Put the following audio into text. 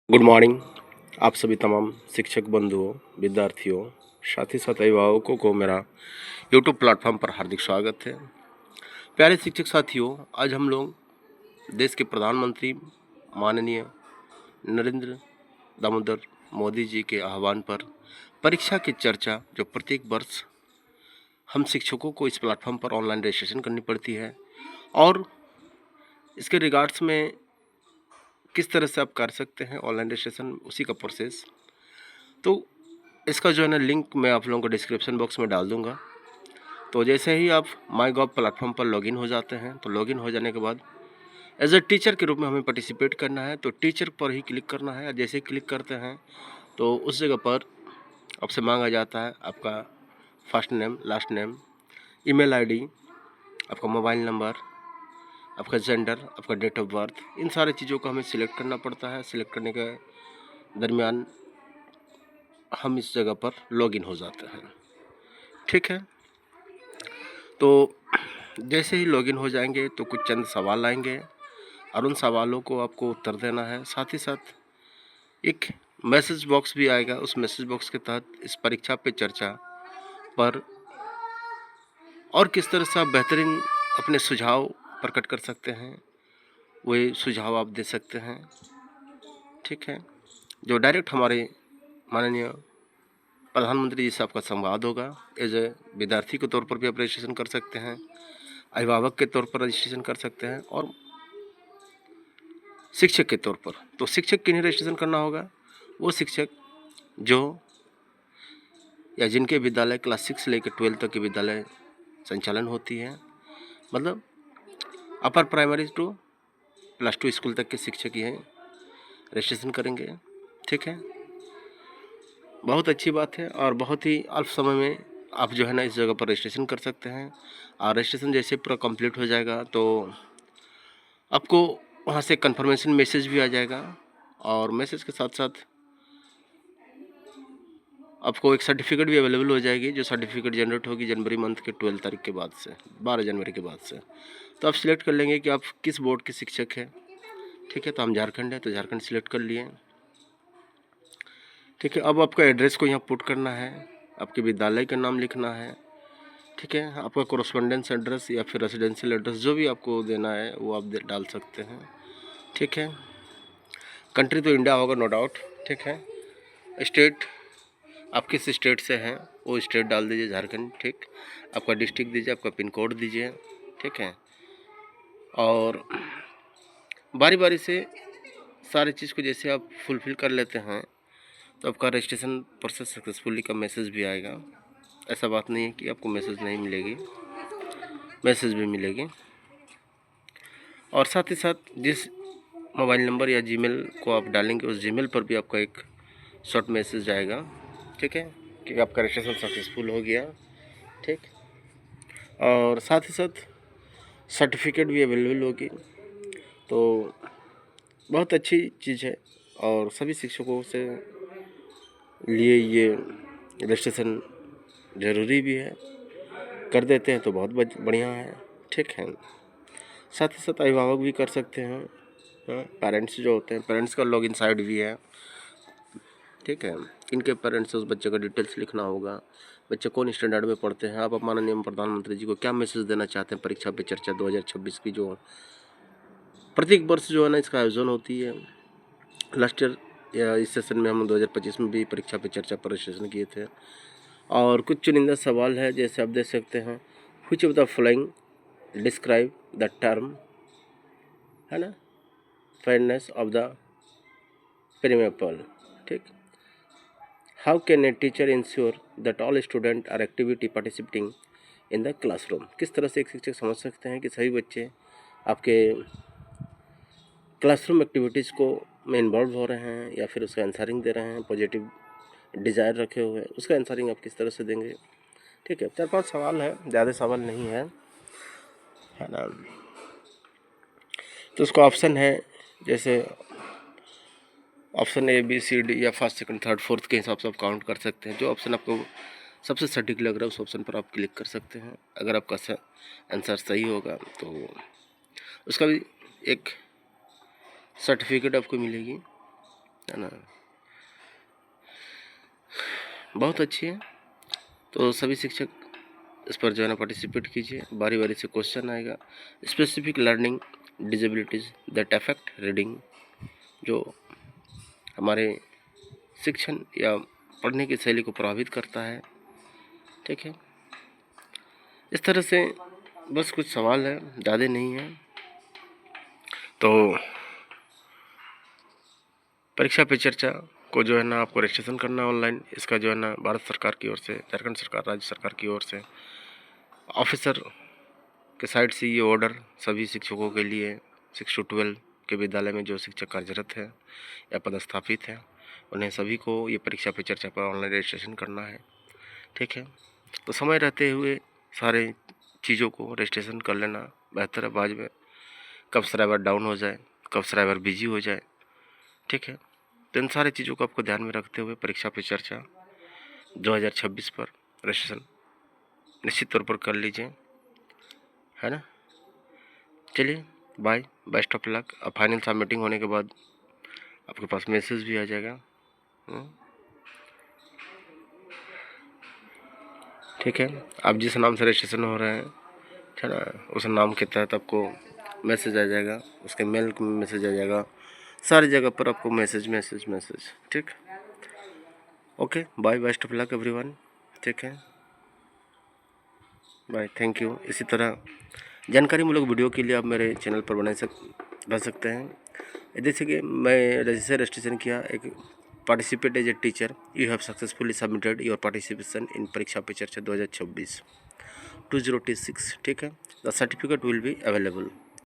Good morning आप सभी तमाम शिक्षक बंधुओं, विद्यार्थियों, साथ ही साथ अभिभावकों को मेरा यूट्यूब प्लेटफॉर्म पर हार्दिक स्वागत है। प्यारे शिक्षक साथियों, आज हम लोग देश के प्रधानमंत्री माननीय नरेंद्र दामोदर मोदी जी के आह्वान पर परीक्षा की चर्चा जो प्रत्येक वर्ष हम शिक्षकों को इस प्लेटफॉर्म पर ऑनलाइन रजिस्ट्रेशन करनी पड़ती है और इसके रिगार्ड्स में किस तरह से आप कर सकते हैं ऑनलाइन रजिस्ट्रेशन, उसी का प्रोसेस। तो इसका जो है ना लिंक मैं आप लोगों को डिस्क्रिप्शन बॉक्स में डाल दूंगा। तो जैसे ही आप माई गॉव प्लेटफॉर्म पर लॉगिन हो जाते हैं तो लॉगिन हो जाने के बाद एज ए टीचर के रूप में हमें पार्टिसिपेट करना है, तो टीचर पर ही क्लिक करना है। जैसे ही क्लिक करते हैं तो उस जगह पर आपसे मांगा जाता है आपका first name, last name, email ID, आपका मोबाइल नंबर, आपका जेंडर, आपका डेट ऑफ बर्थ। इन सारी चीज़ों को हमें सिलेक्ट करना पड़ता है। सिलेक्ट करने के दरमियान हम इस जगह पर लॉगिन हो जाते हैं। ठीक है, तो जैसे ही लॉगिन हो जाएंगे तो कुछ चंद सवाल आएंगे और उन सवालों को आपको उत्तर देना है। साथ ही साथ एक मैसेज बॉक्स भी आएगा। उस मैसेज बॉक्स के तहत इस परीक्षा पे चर्चा पर और किस तरह से आप बेहतरीन अपने सुझाव प्रकट कर सकते हैं, वही सुझाव आप दे सकते हैं। ठीक है, जो डायरेक्ट हमारे माननीय प्रधानमंत्री जी से आपका संवाद होगा। एज ए विद्यार्थी के तौर पर भी आप रजिस्ट्रेशन कर सकते हैं, अभिभावक के तौर पर रजिस्ट्रेशन कर सकते हैं और शिक्षक के तौर पर। तो शिक्षक किन्हें रजिस्ट्रेशन करना होगा? वो शिक्षक जो या जिनके विद्यालय क्लास 6 से लेकर 12 तक के विद्यालय संचालन होती है, मतलब upper primary two plus 2 school तक के शिक्षक ये रजिस्ट्रेशन करेंगे। ठीक है, बहुत अच्छी बात है और बहुत ही अल्प समय में आप जो है ना इस जगह पर रजिस्ट्रेशन कर सकते हैं। और रजिस्ट्रेशन जैसे पूरा कंप्लीट हो जाएगा तो आपको वहाँ से कंफर्मेशन मैसेज भी आ जाएगा और मैसेज के साथ साथ आपको एक सर्टिफिकेट भी अवेलेबल हो जाएगी, जो सर्टिफिकेट जनरेट होगी जनवरी मंथ के 12 तारीख के बाद से, 12 जनवरी के बाद से। तो आप सिलेक्ट कर लेंगे कि आप किस बोर्ड के शिक्षक हैं। ठीक है, तो हम झारखंड है तो झारखंड सिलेक्ट कर लिए। ठीक है, अब आपका एड्रेस को यहाँ पुट करना है, आपके विद्यालय का नाम लिखना है। ठीक है, आपका कोरस्पोंडेंस एड्रेस या फिर रेजिडेंशियल एड्रेस जो भी आपको देना है वो आप डाल सकते हैं। ठीक है, कंट्री तो इंडिया होगा नो डाउट। ठीक है, स्टेट आप किस स्टेट से हैं वो स्टेट डाल दीजिए, झारखंड। ठीक, आपका डिस्ट्रिक्ट दीजिए, आपका पिन कोड दीजिए। ठीक है, और बारी बारी से सारी चीज़ को जैसे आप फुलफ़िल कर लेते हैं तो आपका रजिस्ट्रेशन प्रोसेस सक्सेसफुली का मैसेज भी आएगा। ऐसा बात नहीं है कि आपको मैसेज नहीं मिलेगी, मैसेज भी मिलेगी। और साथ ही साथ जिस मोबाइल नंबर या जीमेल को आप डालेंगे उस जीमेल पर भी आपका एक शॉर्ट मैसेज आएगा। ठीक है, कि आपका रजिस्ट्रेशन सक्सेसफुल हो गया। ठीक, और साथ ही साथ सर्टिफिकेट भी अवेलेबल होगी। तो बहुत अच्छी चीज़ है और सभी शिक्षकों से लिए ये रजिस्ट्रेशन ज़रूरी भी है। कर देते हैं तो बहुत बढ़िया है। ठीक है, साथ ही साथ अभिभावक भी कर सकते हैं। पेरेंट्स जो होते हैं, पेरेंट्स का लॉगिन साइट भी है। ठीक है, इनके पेरेंट्स से उस बच्चे का डिटेल्स लिखना होगा, बच्चे कौन स्टैंडर्ड में पढ़ते हैं। आप माननीय प्रधानमंत्री जी को क्या मैसेज देना चाहते हैं परीक्षा पे चर्चा 2026 की, जो प्रत्येक वर्ष जो है ना इसका आयोजन होती है। लास्ट ईयर या इस सेशन में हम 2025 में भी परीक्षा पे चर्चा पर रजिस्ट्रेशन किए थे। और कुछ चुनिंदा सवाल है, जैसे आप देख सकते हैं, which of the following describe the term, है ना, फेयरनेस ऑफ द पिनेपल। ठीक, how can a teacher ensure that all student are activity participating in the classroom. किस तरह से एक शिक्षक समझ सकते हैं कि सभी बच्चे आपके क्लासरूम एक्टिविटीज़ को में इन्वॉल्व हो रहे हैं या फिर उसका आंसरिंग दे रहे हैं, पॉजिटिव डिज़ायर रखे हुए हैं, उसका आंसरिंग आप किस तरह से देंगे। ठीक है, 4-5 सवाल है, ज़्यादा सवाल नहीं है ना। तो उसका ऑप्शन है, जैसे option A B C D या फर्स्ट सेकंड थर्ड फोर्थ के हिसाब से आप काउंट कर सकते हैं। जो ऑप्शन आपको सबसे सटीक लग रहा है उस ऑप्शन पर आप क्लिक कर सकते हैं। अगर आपका आंसर सही होगा तो उसका भी एक सर्टिफिकेट आपको मिलेगी। है ना, बहुत अच्छी है। तो सभी शिक्षक इस पर जो है ना पार्टिसिपेट कीजिए। बारी बारी से क्वेश्चन आएगा। Specific learning disabilities that affect reading, जो हमारे शिक्षण या पढ़ने की शैली को प्रभावित करता है। ठीक है, इस तरह से बस कुछ सवाल है, ज़्यादा नहीं है। तो परीक्षा पे चर्चा को जो है ना आपको रजिस्ट्रेशन करना है ऑनलाइन। इसका जो है ना भारत सरकार की ओर से, झारखंड सरकार, राज्य सरकार की ओर से ऑफिसर के साइड से ये ऑर्डर सभी शिक्षकों के लिए 6 to 12 के विद्यालय में जो शिक्षक कार्यरत है या पदस्थापित है, उन्हें सभी को ये परीक्षा पे चर्चा पर ऑनलाइन रजिस्ट्रेशन करना है। ठीक है, तो समय रहते हुए सारे चीज़ों को रजिस्ट्रेशन कर लेना बेहतर है। बाद में कब सर्वर डाउन हो जाए, कब सर्वर बिजी हो जाए। ठीक है, तो इन सारी चीज़ों को आपको ध्यान में रखते हुए परीक्षा पे चर्चा 2026 पर रजिस्ट्रेशन निश्चित तौर पर कर लीजिए, है ना। चलिए बाय, बेस्ट ऑफ लक। अब फाइनल सा मीटिंग होने के बाद आपके पास मैसेज भी आ जाएगा। ठीक है, आप जिस नाम से रजिस्ट्रेशन हो रहे हैं, है ना, उस नाम के तहत आपको मैसेज आ जाएगा, उसके मेल में मैसेज आ जाएगा, सारी जगह पर आपको मैसेज मैसेज मैसेज। ठीक, okay bye, best of luck everyone. ठीक है, बाय, थैंक यू। इसी तरह जानकारी मूलक वीडियो के लिए आप मेरे चैनल पर रह सकते हैं। जैसे कि मैं जैसे रजिस्ट्रेशन किया, एक participate as a teacher, you have successfully submitted your participation in Pariksha Pe Charcha 2026 2026। ठीक है, the certificate will be available.